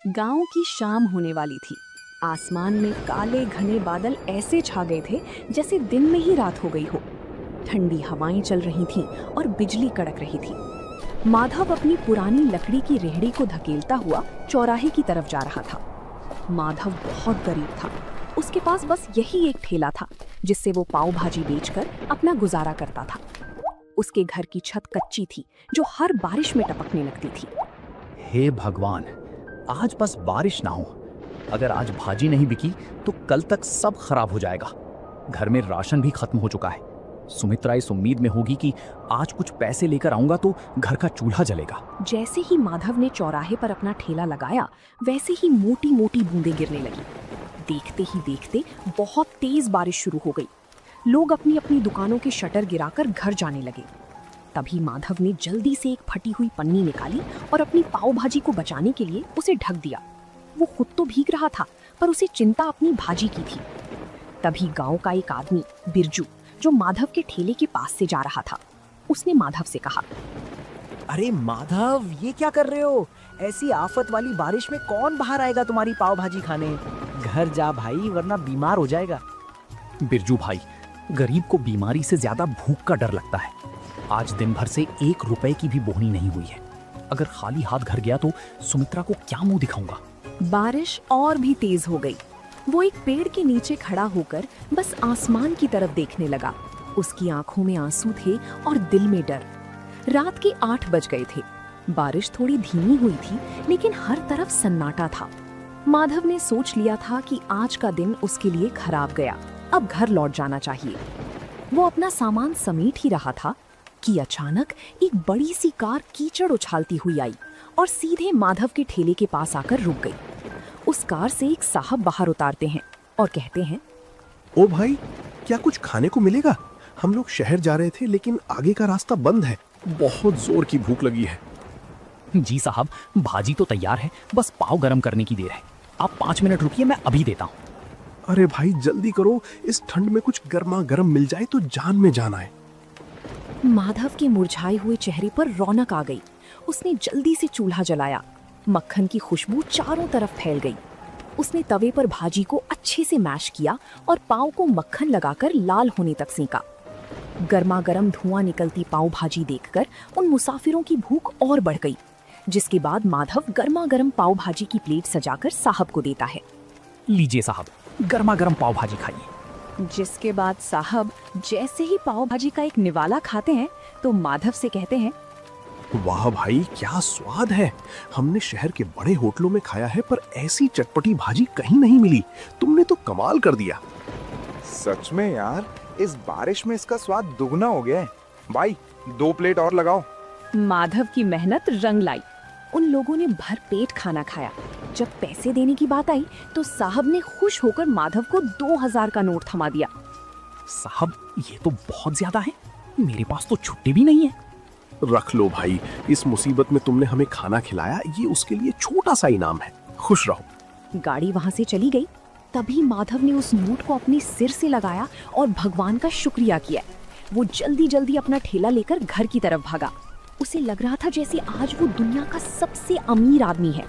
गांव की शाम होने वाली थी। आसमान में काले घने बादल ऐसे छा गए थे जैसे दिन में ही रात हो गई हो। ठंडी हवाएं चल रही थीं और बिजली कड़क रही थी। माधव अपनी पुरानी लकड़ी की रेहड़ी को धकेलता हुआ चौराहे की तरफ जा रहा था। माधव बहुत गरीब था। उसके पास बस यही एक ठेला था जिससे वो पाव भाजी बेचकर अपना गुजारा करता था। उसके घर की छत कच्ची थी जो हर बारिश में टपकने लगती थी। हे भगवान, आज बस बारिश ना हो। अगर आज भाजी नहीं बिकी तो कल तक सब खराब हो जाएगा। घर में राशन भी खत्म हो चुका है। सुमित्रा इस उम्मीद में होगी कि आज कुछ पैसे लेकर आऊंगा तो घर का चूल्हा जलेगा। जैसे ही माधव ने चौराहे पर अपना ठेला लगाया वैसे ही मोटी मोटी बूंदें गिरने लगी। देखते ही देखते बहुत तेज बारिश शुरू हो गई। लोग अपनी अपनी दुकानों के शटर गिराकर घर जाने लगे। तभी माधव ने जल्दी से एक फटी हुई पन्नी निकाली और अपनी पाव भाजी को बचाने के लिए उसे ढक दिया। वो खुद तो भीग रहा था पर उसे चिंता अपनी भाजी की थी। तभी गांव का एक आदमी बिरजू, जो माधव के ठेले के पास से जा रहा था, उसने माधव से कहा, अरे माधव, ये क्या कर रहे हो? ऐसी आफत वाली बारिश में कौन बाहर आएगा तुम्हारी पाव भाजी खाने? घर जा भाई, वरना बीमार हो जाएगा। बिरजू भाई, गरीब को बीमारी से ज्यादा भूख का डर लगता है। आज दिन भर से 1 रुपए की भी बोहनी नहीं हुई है। अगर खाली हाथ घर गया तो सुमित्रा को क्या मुंह दिखाऊंगा। बारिश और भी तेज हो गई। वो एक पेड़ के नीचे खड़ा होकर बस आसमान की तरफ देखने लगा। उसकी आंखों में आंसू थे और दिल में डर। रात के 8 बज गए थे। बारिश थोड़ी धीमी हुई थी लेकिन हर तरफ सन्नाटा था। माधव ने सोच लिया था कि आज का दिन उसके लिए खराब गया। अब घर लौट जाना चाहिए। वो अपना सामान समेट ही रहा था कि अचानक एक बड़ी सी कार कीचड़ उछालती हुई आई और सीधे माधव के ठेले के पास आकर रुक गई। उस कार से एक साहब बाहर उतारते हैं और कहते हैं, ओ भाई, क्या कुछ खाने को मिलेगा? हम लोग शहर जा रहे थे लेकिन आगे का रास्ता बंद है। बहुत जोर की भूख लगी है। जी साहब, भाजी तो तैयार है, बस पाव गरम करने की देर है। आप 5 मिनट रुकिए, मैं अभी देता हूँ। अरे भाई जल्दी करो, इस ठंड में कुछ गर्मा गर्म मिल जाए तो जान में जान आए। माधव के मुरझाए हुए चेहरे पर रौनक आ गई। उसने जल्दी से चूल्हा जलाया। मक्खन की खुशबू चारों तरफ फैल गई। उसने तवे पर भाजी को अच्छे से मैश किया और पाव को मक्खन लगाकर लाल होने तक सेंका। गर्मा गर्म धुआं निकलती पाव भाजी देखकर उन मुसाफिरों की भूख और बढ़ गई। जिसके बाद माधव गर्मा गर्म पाव भाजी की प्लेट सजाकर साहब को देता है। लीजिए साहब, गर्मा गर्म पाव भाजी खाइए। जिसके बाद साहब जैसे ही पाव भाजी का एक निवाला खाते हैं तो माधव से कहते हैं, वाह भाई, क्या स्वाद है। हमने शहर के बड़े होटलों में खाया है पर ऐसी चटपटी भाजी कहीं नहीं मिली। तुमने तो कमाल कर दिया। सच में यार, इस बारिश में इसका स्वाद दुगना हो गया है। भाई 2 प्लेट और लगाओ। माधव की मेहनत रंग लाई। उन लोगों ने भर पेट खाना खाया। जब पैसे देने की बात आई तो साहब ने खुश होकर माधव को 2000 का नोट थमा दिया। साहब, ये तो बहुत ज्यादा है। मेरे पास तो छुट्टी भी नहीं है। रख लो भाई, इस मुसीबत में तुमने हमें खाना खिलाया, ये उसके लिए छोटा सा इनाम है। खुश रहो। गाड़ी वहां से चली गई। तभी माधव ने उस नोट को अपने सिर से लगाया और भगवान का शुक्रिया किया। वो जल्दी जल्दी अपना ठेला लेकर घर की तरफ भागा। उसे लग रहा था जैसे आज वो दुनिया का सबसे अमीर आदमी है,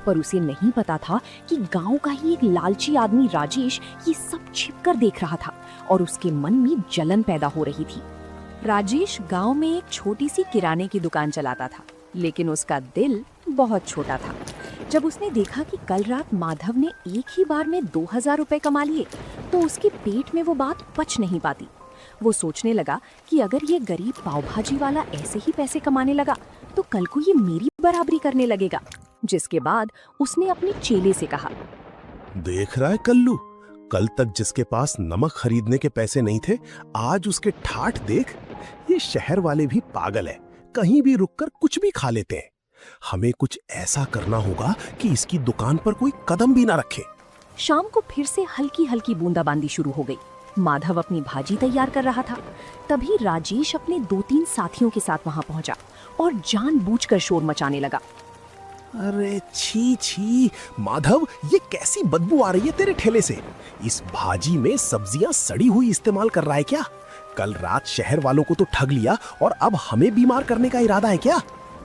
पर उसे नहीं पता था कि गांव का ही एक लालची आदमी राजेश ये सब छिपकर देख रहा था और उसके मन में जलन पैदा हो रही थी। राजेश गांव में एक छोटी सी किराने की दुकान चलाता था, लेकिन उसका दिल बहुत छोटा था। जब उसने देखा कि कल रात माधव ने एक ही बार में 2000 रुपए कमा लिए तो उसके पेट में वो बात पच नहीं पाती। वो सोचने लगा कि अगर ये गरीब पाव भाजी वाला ऐसे ही पैसे कमाने लगा तो कल को ये मेरी बराबरी करने लगेगा। जिसके बाद उसने अपने चेले से कहा, देख रहा है कल्लू, कल तक जिसके पास नमक खरीदने के पैसे नहीं थे, आज उसके ठाठ देख। ये शहर वाले भी पागल है, कहीं भी रुककर कुछ भी खा लेते हैं। हमें कुछ ऐसा करना होगा कि इसकी दुकान पर कोई कदम भी ना रखे। शाम को फिर से हल्की हल्की बूंदाबांदी शुरू हो गई। माधव अपनी भाजी तैयार कर रहा था। तभी राजेश अपने 2-3 साथियों के साथ वहां पहुंचा और जानबूझकर शोर मचाने लगा। अरे छी छी माधव, ये कैसी बदबू आ रही है तेरे ठेले से? इस भाजी में सब्जियां सड़ी हुई इस्तेमाल कर रहा है क्या? कल रात शहर वालों को तो ठग लिया और अब हमें बीमार करने का इरादा है क्या?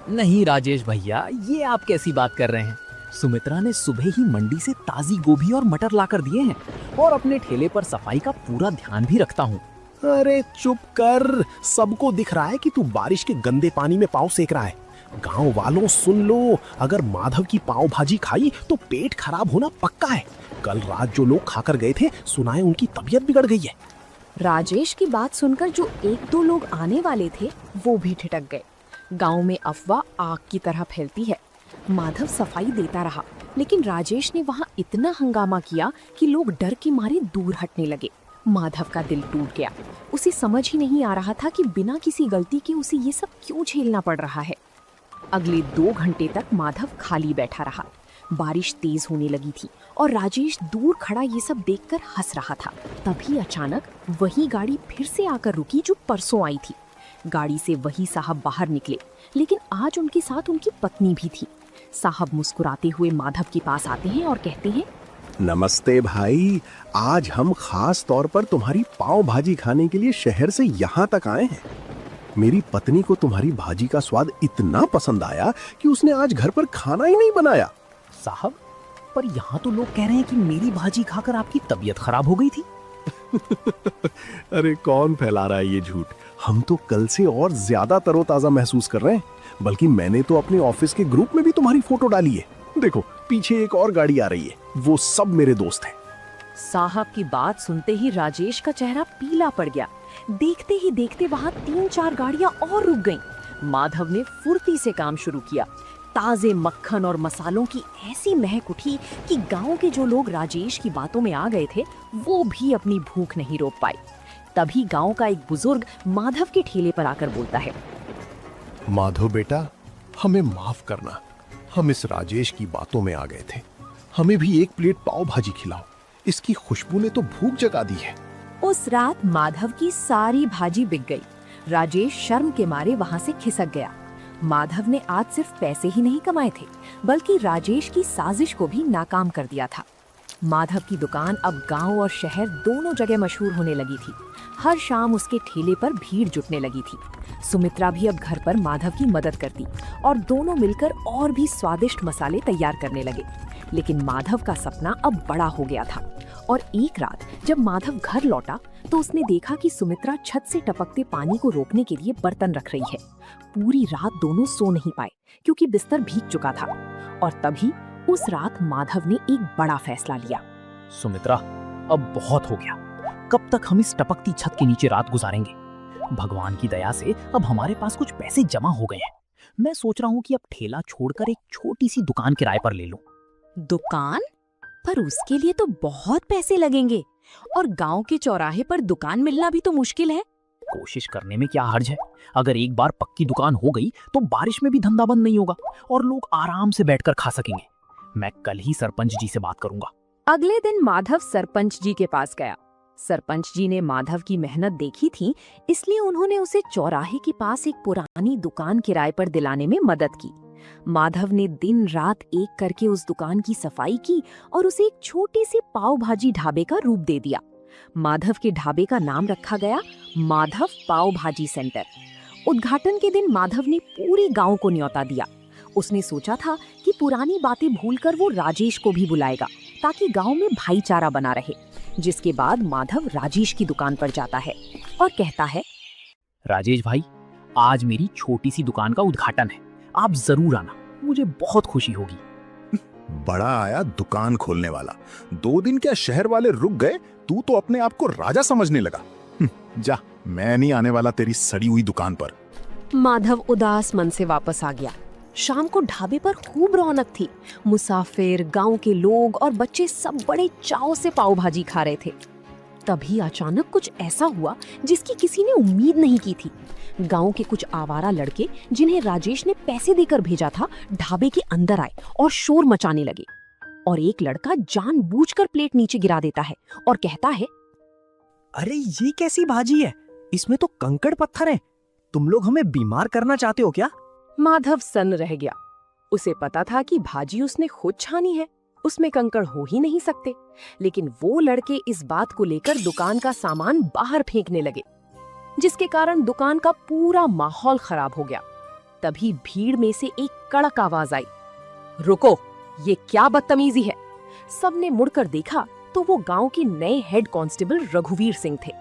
नहीं राजेश भैया, ये आप कैसी बात कर रहे हैं? सुमित्रा ने सुबह ही मंडी से ताजी गोभी और मटर लाकर दिए हैं और अपने ठेले पर सफाई का पूरा ध्यान भी रखता हूँ। अरे चुप कर, सबको दिख रहा है कि तू बारिश के गंदे पानी में पाँव सेक रहा है। गांव वालों सुन लो, अगर माधव की पाव भाजी खाई तो पेट खराब होना पक्का है। कल रात जो लोग खाकर गए थे, सुना है उनकी तबीयत बिगड़ गई है। राजेश की बात सुनकर जो एक दो लोग आने वाले थे वो भी ठिठक गए। गांव में अफवाह आग की तरह फैलती है। माधव सफाई देता रहा, लेकिन राजेश ने वहां इतना हंगामा किया कि लोग डर के मारे दूर हटने लगे। माधव का दिल टूट गया। उसे समझ ही नहीं आ रहा था कि बिना किसी गलती के उसे ये सब क्यों झेलना पड़ रहा है। अगले 2 घंटे तक माधव खाली बैठा रहा। बारिश तेज होने लगी थी और राजेश दूर खड़ा ये सब देखकर हंस रहा था। तभी अचानक वही गाड़ी फिर से आकर रुकी जो परसों आई थी। गाड़ी से वही साहब बाहर निकले, लेकिन आज उनके साथ उनकी पत्नी भी थी। साहब मुस्कुराते हुए माधव के पास आते हैं और कहते हैं, नमस्ते भाई, आज हम खास तौर पर तुम्हारी पाव भाजी खाने के लिए शहर से यहाँ तक आए हैं। मेरी पत्नी को तुम्हारी भाजी का स्वाद इतना पसंद आया कि उसने आज घर पर खाना ही नहीं बनाया। साहब, पर यहाँ तो लोग कह रहे हैं कि मेरी भाजी खाकर आपकी तबीयत खराब हो गई थी। अरे कौन फैला रहा है ये झूठ? हम तो कल से और ज्यादा तरोताजा महसूस कर रहे हैं। बल्कि मैंने तो अपने ऑफिस के ग्रुप में भी तुम्हारी फोटो डाली है। देखो पीछे एक और गाड़ी आ रही है, वो सब मेरे दोस्त हैं। साहब की बात सुनते ही राजेश का चेहरा पीला पड़ गया। देखते ही देखते वहां 3-4 गाड़ियां और रुक गईं। माधव ने फुर्ती से काम शुरू किया। ताजे मक्खन और मसालों की ऐसी महक उठी कि गांव के जो लोग राजेश की बातों में आ गए थे वो भी अपनी भूख नहीं रोक पाए। तभी गांव का एक बुजुर्ग माधव के ठेले पर आकर बोलता है, माधव बेटा, हमें माफ करना, हम इस राजेश की बातों में आ गए थे। हमें भी एक प्लेट पाव भाजी खिलाओ, इसकी खुशबू ने तो भूख जगा दी है। उस रात माधव की सारी भाजी बिक गई। राजेश शर्म के मारे वहां से खिसक गया। माधव ने आज सिर्फ पैसे ही नहीं कमाए थे, बल्कि राजेश की साजिश को भी नाकाम कर दिया था। माधव की दुकान अब गांव और शहर दोनों जगह मशहूर होने लगी थी। हर शाम उसके ठेले पर भीड़ जुटने लगी थी। सुमित्रा भी अब घर पर माधव की मदद करती और दोनों मिलकर और भी स्वादिष्ट मसाले तैयार करने लगे। लेकिन माधव का सपना अब बड़ा हो गया था और एक रात जब माधव घर लौटा तो उसने देखा कि सुमित्रा छत से टपकते पानी को रोकने के लिए बर्तन रख रही है। पूरी रात दोनों सो नहीं पाए क्योंकि बिस्तर भीग चुका था। और तभी उस रात माधव ने एक बड़ा फैसला लिया। सुमित्रा, अब बहुत हो गया। कब तक हम इस टपकती छत के नीचे रात गुजारेंगे? भगवान की दया से अब हमारे पास कुछ पैसे जमा हो गए हैं। मैं सोच रहा हूँ कि अब ठेला छोड़कर एक छोटी सी दुकान किराए पर ले लूं। दुकान? पर उसके लिए तो बहुत पैसे लगेंगे और गांव के चौराहे पर दुकान मिलना भी तो मुश्किल है। कोशिश करने में क्या हर्ज है? अगर एक बार पक्की दुकान हो गई तो बारिश में भी धंधा बंद नहीं होगा और लोग आराम से बैठकर खा सकेंगे। मैं कल ही सरपंच जी से बात करूंगा। अगले दिन माधव सरपंच जी के पास गया। सरपंच जी ने माधव की मेहनत देखी थी, इसलिए उन्होंने उसे चौराहे के पास एक पुरानी दुकान किराए पर दिलाने में मदद की। माधव ने दिन रात एक करके उस दुकान की सफाई की और उसे एक छोटी सी पाव भाजी ढाबे का रूप दे दिया। माधव के ढाबे का नाम रखा गया माधव पाव भाजी सेंटर। उद्घाटन के दिन माधव ने पूरे गांव को न्योता दिया। उसने सोचा था कि पुरानी बातें भूलकर वो राजेश को भी बुलाएगा ताकि गांव में भाईचारा बना रहे। जिसके बाद माधव राजेश की दुकान पर जाता है और कहता है, राजेश भाई, आज मेरी छोटी सी दुकान का उद्घाटन है, आप जरूर आना, मुझे बहुत खुशी होगी। बड़ा आया दुकान खोलने वाला। 2 दिन क्या शहर वाले रुक गए, तू तो अपने आप को राजा समझने लगा। जा, मैं नहीं आने वाला तेरी सड़ी हुई दुकान पर। माधव उदास मन से वापस आ गया। शाम को ढाबे पर खूब रौनक थी। मुसाफिर, गांव के लोग और बच्चे सब बड़े चाव से पाव भाजी खा रहे थे। तभी अचानक कुछ ऐसा हुआ जिसकी किसी ने उम्मीद नहीं की थी। गांव के कुछ आवारा लड़के, जिन्हें राजेश ने पैसे देकर भेजा था, ढाबे के अंदर आए और शोर मचाने लगे। और एक लड़का जानबूझकर प्लेट नीचे गिरा देता है और कहता है, अरे ये कैसी भाजी है? इसमें तो कंकड़ पत्थर हैं। तुम लोग हमें बीमार करना चाहते हो क्या? माधव सन्न रह गया। उसे पता था कि भाजी उसने खुद छानी है, उसमें कंकड़ हो ही नहीं सकते। लेकिन वो लड़के इस बात को लेकर दुकान का सामान बाहर फेंकने लगे, जिसके कारण दुकान का पूरा माहौल खराब हो गया। तभी भीड़ में से एक कड़क आवाज आई, रुको, ये क्या बदतमीजी है। सबने मुड़कर देखा तो वो गांव के नए हेड कांस्टेबल रघुवीर सिंह थे।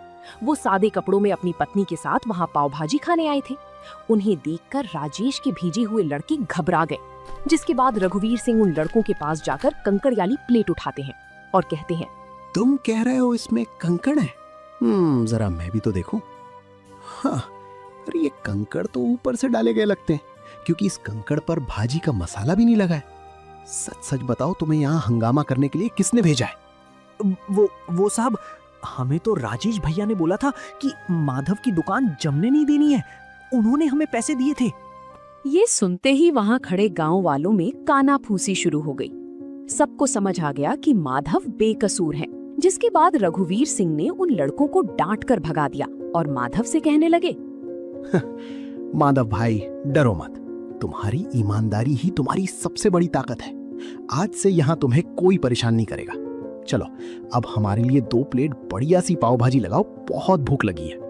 वो सादे कपड़ों में अपनी पत्नी के साथ वहां पाव भाजी खाने आए थे। उन्हें देखकर राजेश के भेजे हुए लड़के घबरा गए, जिसके बाद रघुवीर सिंह उन लड़कों के पास जाकर कंकड़ वाली प्लेट उठाते हैं और कहते हैं, तुम कह रहे हो इसमें कंकड़ है? जरा मैं भी तो देखूं। हाँ, अरे ये कंकड़ तो ऊपर से डाले गए लगते हैं, क्योंकि इस कंकड़ पर भाजी का मसाला भी नहीं लगा है। सच सच बताओ, तुम्हें यहाँ हंगामा करने के लिए किसने भेजा है? वो साहब, हमें तो राजेश भैया ने बोला था कि माधव की दुकान जमने नहीं देनी है। उन्होंने हमें पैसे दिए थे। ये सुनते ही वहां खड़े गांव वालों में कानाफूसी शुरू हो गई। सबको समझ आ गया कि माधव बेकसूर है, जिसके बाद रघुवीर सिंह ने उन लड़कों को डांट कर भगा दिया और माधव से कहने लगे, माधव भाई, डरो मत। तुम्हारी ईमानदारी ही तुम्हारी सबसे बड़ी ताकत है। आज से यहाँ तुम्हें कोई परेशान नहीं करेगा। चलो, अब हमारे लिए 2 प्लेट बढ़िया सी पाव भाजी लगाओ, बहुत भूख लगी है।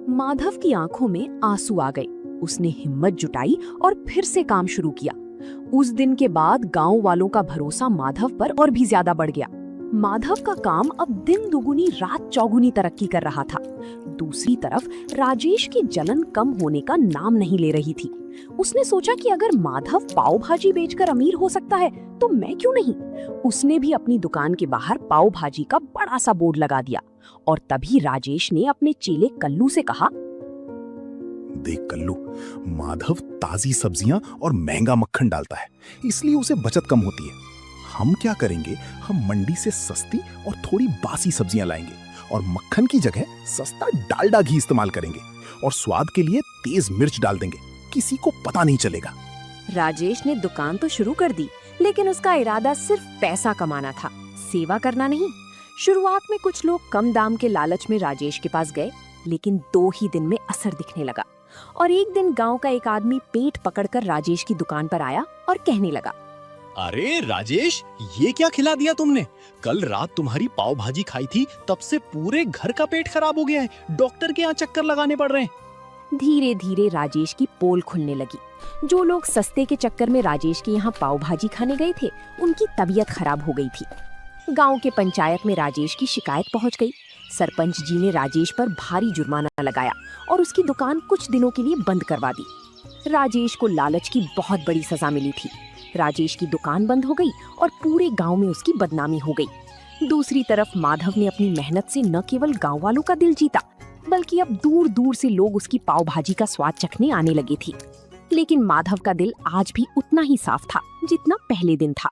माधव की आंखों में आंसू आ गए। उसने हिम्मत जुटाई और फिर से काम शुरू किया। उस दिन के बाद गांव वालों का भरोसा माधव पर और भी ज्यादा बढ़ गया। माधव का काम अब दिन दुगुनी रात चौगुनी तरक्की कर रहा था। दूसरी तरफ राजेश की जलन कम होने का नाम नहीं ले रही थी। उसने सोचा कि अगर माधव पाव भाजी बेचकर अमीर हो सकता है तो मैं क्यों नहीं। उसने भी अपनी दुकान के बाहर पाव भाजी का बड़ा सा बोर्ड लगा दिया और तभी राजेश ने अपने चेले कल्लू से कहा, देख कल्लू, माधव ताजी सब्जियां और महंगा मक्खन डालता है, इसलिए उसे बचत कम होती है। हम क्या करेंगे, हम मंडी से सस्ती और थोड़ी बासी सब्जियां लाएंगे और मक्खन की जगह सस्ता डालडा घी इस्तेमाल करेंगे और स्वाद के लिए तेज मिर्च डाल देंगे। किसी को पता नहीं चलेगा। राजेश ने दुकान तो शुरू कर दी, लेकिन उसका इरादा सिर्फ पैसा कमाना था, सेवा करना नहीं। शुरुआत में कुछ लोग कम दाम के लालच में राजेश के पास गए, लेकिन 2 ही दिन में असर दिखने लगा और एक दिन गांव का एक आदमी पेट पकड़कर राजेश की दुकान पर आया और कहने लगा, अरे राजेश, ये क्या खिला दिया तुमने? कल रात तुम्हारी पाव भाजी खाई थी, तब से पूरे घर का पेट खराब हो गया है। डॉक्टर के यहाँ चक्कर लगाने पड़ रहे हैं। धीरे धीरे राजेश की पोल खुलने लगी। जो लोग सस्ते के चक्कर में राजेश के यहाँ पाव भाजी खाने गए थे, उनकी तबीयत खराब हो गई थी। गांव के पंचायत में राजेश की शिकायत पहुंच गई। सरपंच जी ने राजेश पर भारी जुर्माना लगाया और उसकी दुकान कुछ दिनों के लिए बंद करवा दी। राजेश को लालच की बहुत बड़ी सजा मिली थी। राजेश की दुकान बंद हो गई और पूरे गांव में उसकी बदनामी हो गई। दूसरी तरफ माधव ने अपनी मेहनत से न केवल गांव वालों का दिल जीता, बल्कि अब दूर दूर से लोग उसकी पाव भाजी का स्वाद चखने आने लगे थे। लेकिन माधव का दिल आज भी उतना ही साफ था जितना पहले दिन था।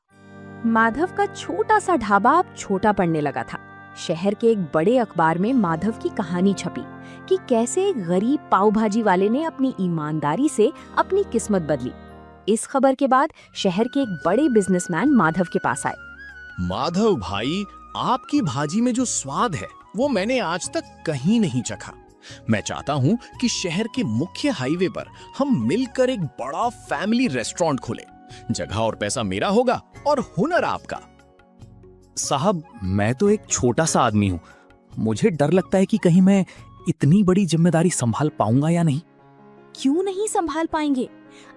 माधव का छोटा सा ढाबा अब छोटा पड़ने लगा था। शहर के एक बड़े अखबार में माधव की कहानी छपी कि कैसे एक गरीब पाव भाजी वाले ने अपनी ईमानदारी से अपनी किस्मत बदली। इस खबर के बाद शहर के एक बड़े बिजनेसमैन माधव के पास आए। माधव भाई, आपकी भाजी में जो स्वाद है वो मैंने आज तक कहीं नहीं चखा। मैं चाहता हूँ कि शहर के मुख्य हाईवे पर हम मिलकर एक बड़ा फैमिली रेस्टोरेंट खोलें। जगह और पैसा मेरा होगा और हुनर आपका। साहब, मैं तो एक छोटा सा आदमी हूँ। मुझे डर लगता है कि कहीं मैं इतनी बड़ी जिम्मेदारी संभाल पाऊंगा या नहीं। क्यों नहीं संभाल पाएंगे?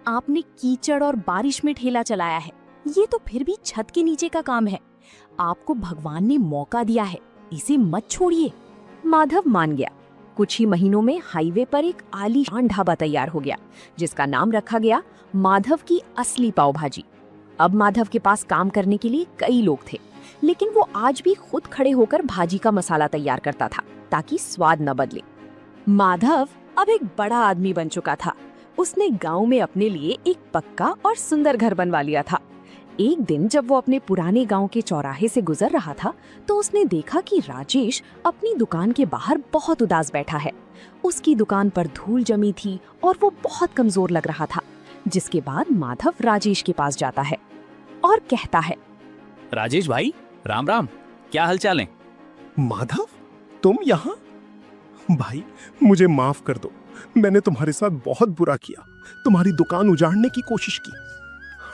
आपने कीचड़ और बारिश में ठेला चलाया है, ये तो फिर भी छत के नीचे का काम है। आपको भगवान ने मौका दिया है, इसे मत छोड़िए। माधव मान गया। कुछ ही महीनों में हाईवे पर एक आलीशान ढाबा तैयार हो गया, जिसका नाम रखा गया माधव की असली पाव भाजी। अब माधव के पास काम करने के लिए कई लोग थे, लेकिन वो आज भी खुद खड़े होकर भाजी का मसाला तैयार करता था ताकि स्वाद न बदले। माधव अब एक बड़ा आदमी बन चुका था। उसने गांव में अपने लिए एक पक्का और सुंदर घर बनवा लिया था। एक दिन जब वो अपने पुराने गांव के चौराहे से गुजर रहा था, तो उसने देखा कि राजेश अपनी दुकान के बाहर बहुत उदास बैठा है। उसकी दुकान पर धूल जमी थी और वो बहुत कमजोर लग रहा था। जिसके बाद माधव राजेश के पास जाता है और कहता है, राजेश भाई, राम राम, क्या हालचाल है? माधव, तुम यहाँ? भाई, मुझे माफ कर दो। मैंने तुम्हारे साथ बहुत बुरा किया, तुम्हारी दुकान उजाड़ने की कोशिश की।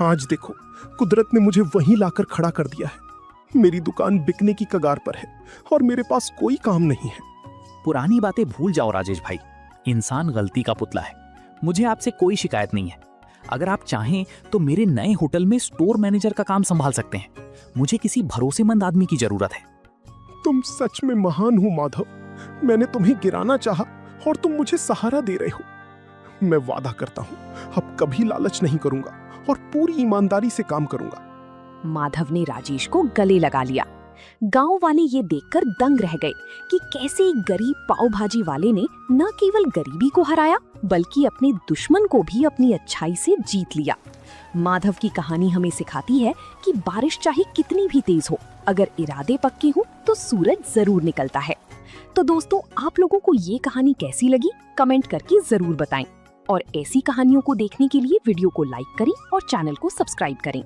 आज देखो, कुदरत ने मुझे वहीं लाकर खड़ा कर दिया है। मेरी दुकान बिकने की कगार पर है और मेरे पास कोई काम नहीं है। पुरानी बातें भूल जाओ राजेश भाई। इंसान गलती का पुतला है। मुझे आपसे कोई शिकायत नहीं है। अगर आप चाहें तो मेरे नए होटल में स्टोर मैनेजर का काम संभाल सकते हैं। मुझे किसी भरोसेमंद आदमी की जरूरत है। तुम सच में महान हो माधव। मैंने तुम्हें गिराना चाहा और तुम मुझे सहारा दे रहे हो। मैं वादा करता हूँ अब कभी लालच नहीं करूंगा और पूरी ईमानदारी से काम करूंगा। माधव ने राजेश को गले लगा लिया। गांव वाले ये देखकर दंग रह गए कि कैसे एक गरीब पाव भाजी वाले ने न केवल गरीबी को हराया बल्कि अपने दुश्मन को भी अपनी अच्छाई से जीत लिया। माधव की कहानी हमें सिखाती है कि बारिश चाहे कितनी भी तेज हो, अगर इरादे पक्के हों तो सूरज जरूर निकलता है। तो दोस्तों, आप लोगों को ये कहानी कैसी लगी कमेंट करके जरूर बताएं और ऐसी कहानियों को देखने के लिए वीडियो को लाइक करें और चैनल को सब्सक्राइब करें।